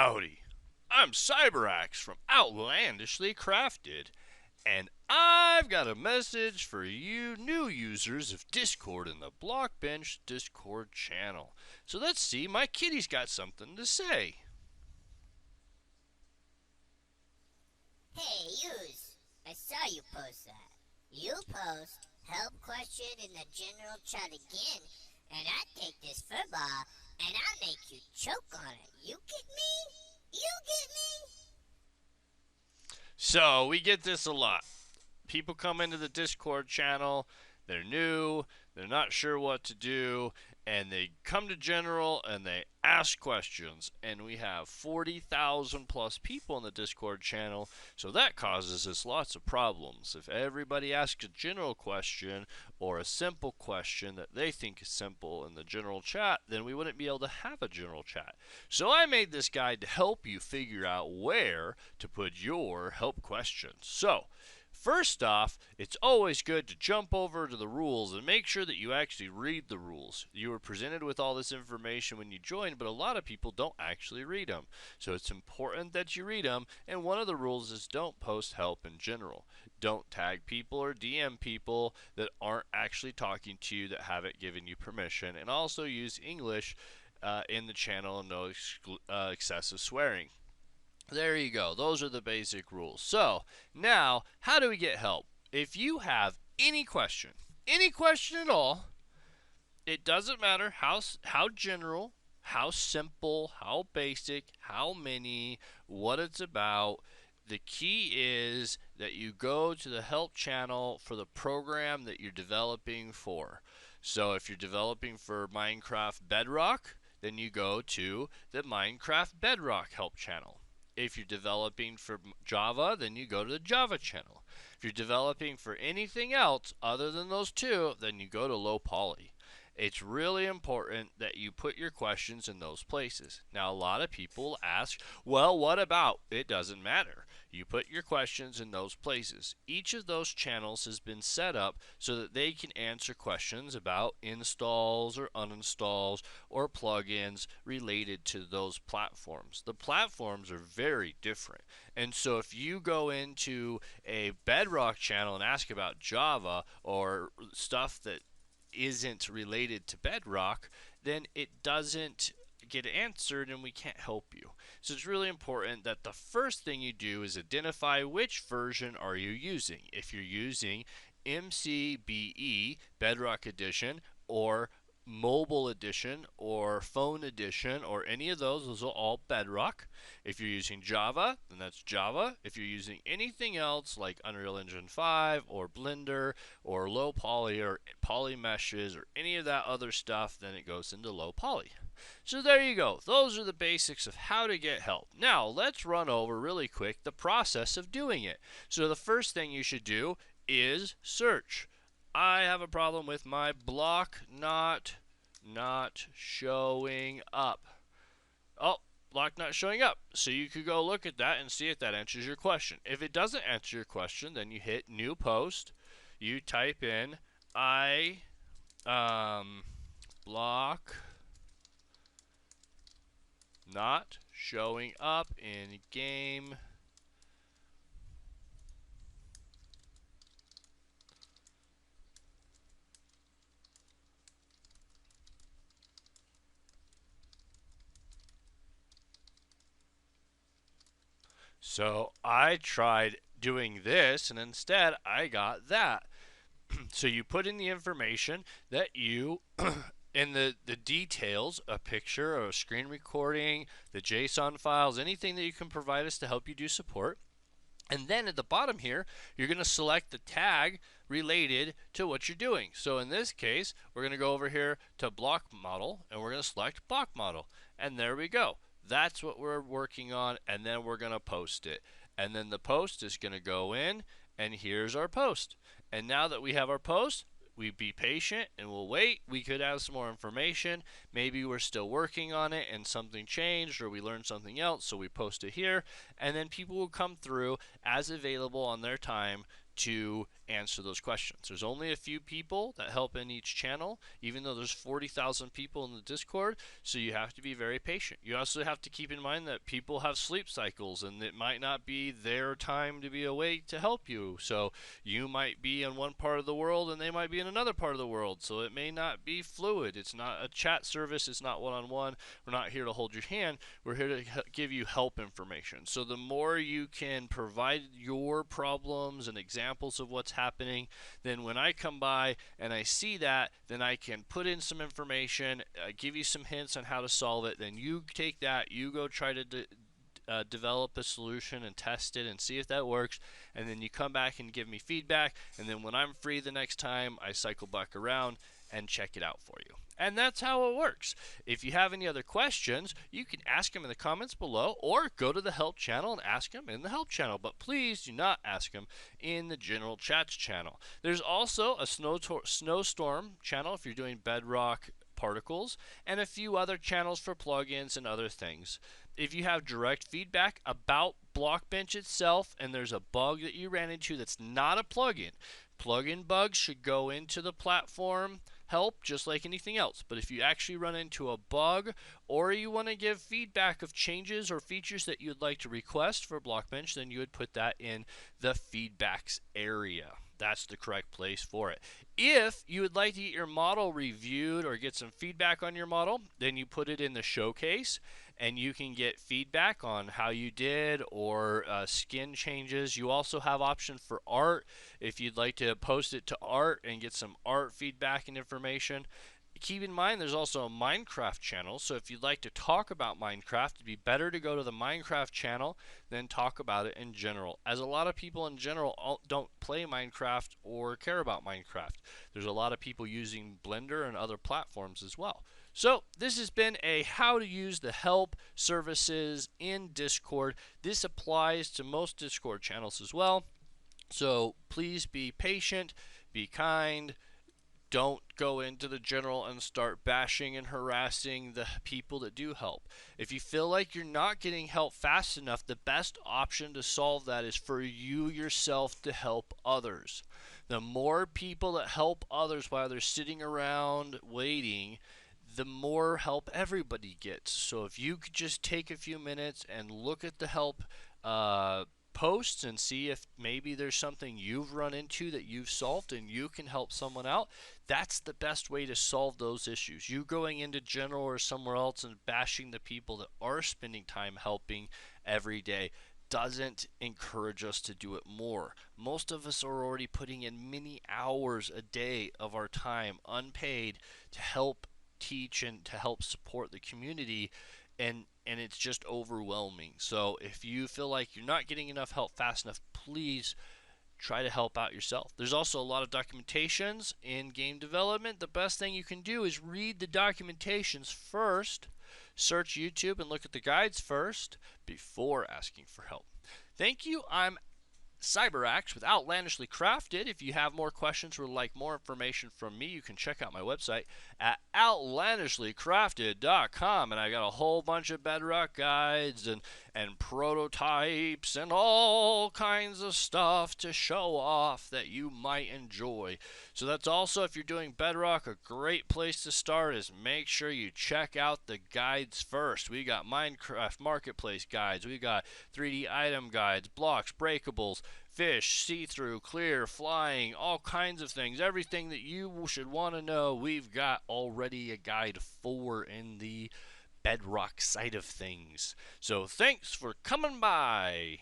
Howdy, I'm CyberAxe from Outlandishly Crafted, and I've got a message for you new users of Discord in the Blockbench Discord channel. So let's see, my kitty's got something to say. Hey, yous! I saw you post that. You post help question in the general chat again, and I take this football and I make you choke on it. You get me? You get me? So we get this a lot. People come into the Discord channel, they're new, they're not sure what to do, and they come to general and they ask questions. And we have 40,000 plus people in the Discord channel, so that causes us lots of problems. If everybody asks a general question or a simple question that they think is simple in the general chat, then we wouldn't be able to have a general chat. So I made this guide to help you figure out where to put your help questions. So first off, it's always good to jump over to the rules and make sure that you actually read the rules. You were presented with all this information when you joined, but a lot of people don't actually read them. So it's important that you read them, and one of the rules is don't post help in general. Don't tag people or DM people that aren't actually talking to you, that haven't given you permission, and also use English in the channel and no excessive swearing. There you go. Those are the basic rules. So, now, how do we get help? If you have any question at all, it doesn't matter how general, how simple, how basic, how many, what it's about. The key is that you go to the help channel for the program that you're developing for. So if you're developing for Minecraft Bedrock, then you go to the Minecraft Bedrock help channel. If you're developing for Java, then you go to the Java channel. If you're developing for anything else other than those two, then you go to Lowpoly. It's really important that you put your questions in those places. Now, a lot of people ask, well, what about? It doesn't matter. You put your questions in those places. Each of those channels has been set up so that they can answer questions about installs or uninstalls or plugins related to those platforms. The platforms are very different. And so if you go into a Bedrock channel and ask about Java or stuff that isn't related to Bedrock, then it doesn't get answered and we can't help you. So it's really important that the first thing you do is identify which version are you using. If you're using MCBE Bedrock Edition or Mobile Edition or Phone Edition or any of those are all Bedrock. If you're using Java, then that's Java. If you're using anything else like Unreal Engine 5 or Blender or Lowpoly or Polymeshes or any of that other stuff, then it goes into Lowpoly. So there you go. Those are the basics of how to get help. Now let's run over really quick the process of doing it. So the first thing you should do is search. I have a problem with my block not showing up. Oh, block not showing up. So you could go look at that and see if that answers your question. If it doesn't answer your question, then you hit new post. You type in block not showing up in game. So I tried doing this and instead I got that. So you put in the information that you in the details, a picture or a screen recording, the JSON files, anything that you can provide us to help you do support. And then at the bottom here, you're going to select the tag related to what you're doing. So in this case, we're going to go over here to block model and we're going to select block model. And there we go. That's what we're working on, and then we're going to post it. And then the post is going to go in, and here's our post. And now that we have our post, we be patient and we'll wait. We could have some more information. Maybe we're still working on it and something changed or we learned something else, so we post it here. And then people will come through as available on their time to answer those questions. There's only a few people that help in each channel, even though there's 40,000 people in the Discord, so you have to be very patient. You also have to keep in mind that people have sleep cycles, and it might not be their time to be awake to help you. So you might be in one part of the world and they might be in another part of the world, so it may not be fluid. It's not a chat service, it's not one-on-one. We're not here to hold your hand, we're here to give you help information. So the more you can provide your problems and examples of what's happening, then when I come by and I see that, then I can put in some information, give you some hints on how to solve it. Then you take that, you go try to develop a solution and test it and see if that works, and then you come back and give me feedback, and then when I'm free the next time, I cycle back around and check it out for you. And that's how it works. If you have any other questions, you can ask them in the comments below, or go to the help channel and ask them in the help channel. But please do not ask them in the general chats channel. There's also a snowstorm channel if you're doing Bedrock particles, and a few other channels for plugins and other things. If you have direct feedback about Blockbench itself, and there's a bug that you ran into that's not a plugin, plugin bugs should go into the platform help just like anything else. But if you actually run into a bug, or you want to give feedback of changes or features that you'd like to request for Blockbench, then you would put that in the feedbacks area. That's the correct place for it. If you would like to get your model reviewed or get some feedback on your model, then you put it in the showcase, and you can get feedback on how you did, or skin changes. You also have option for art if you'd like to post it to art and get some art feedback and information. Keep in mind there's also a Minecraft channel, so if you'd like to talk about Minecraft, it'd be better to go to the Minecraft channel than talk about it in general, as a lot of people in general don't play Minecraft or care about Minecraft. There's a lot of people using Blender and other platforms as well. So this has been a how to use the help services in Discord. This applies to most Discord channels as well. So please be patient, be kind. Don't go into the general and start bashing and harassing the people that do help. If you feel like you're not getting help fast enough, the best option to solve that is for you yourself to help others. The more people that help others while they're sitting around waiting, the more help everybody gets. So if you could just take a few minutes and look at the help posts and see if maybe there's something you've run into that you've solved and you can help someone out, that's the best way to solve those issues. You going into general or somewhere else and bashing the people that are spending time helping every day doesn't encourage us to do it more. Most of us are already putting in many hours a day of our time unpaid to help teach and to help support the community, and it's just overwhelming. So if you feel like you're not getting enough help fast enough, please try to help out yourself. There's also a lot of documentations in game development. The best thing you can do is read the documentations first, search YouTube and look at the guides first before asking for help. Thank you. I'm CyberAxe with Outlandishly Crafted. If you have more questions or would like more information from me, you can check out my website at outlandishlycrafted.com, and I got a whole bunch of Bedrock guides and prototypes and all kinds of stuff to show off that you might enjoy. So that's also, if you're doing Bedrock, a great place to start is make sure you check out the guides first. We got Minecraft Marketplace guides, we got 3D item guides, blocks, breakables, fish, see-through, clear, flying, all kinds of things. Everything that you should want to know, we've got already a guide for in the Bedrock side of things. So thanks for coming by.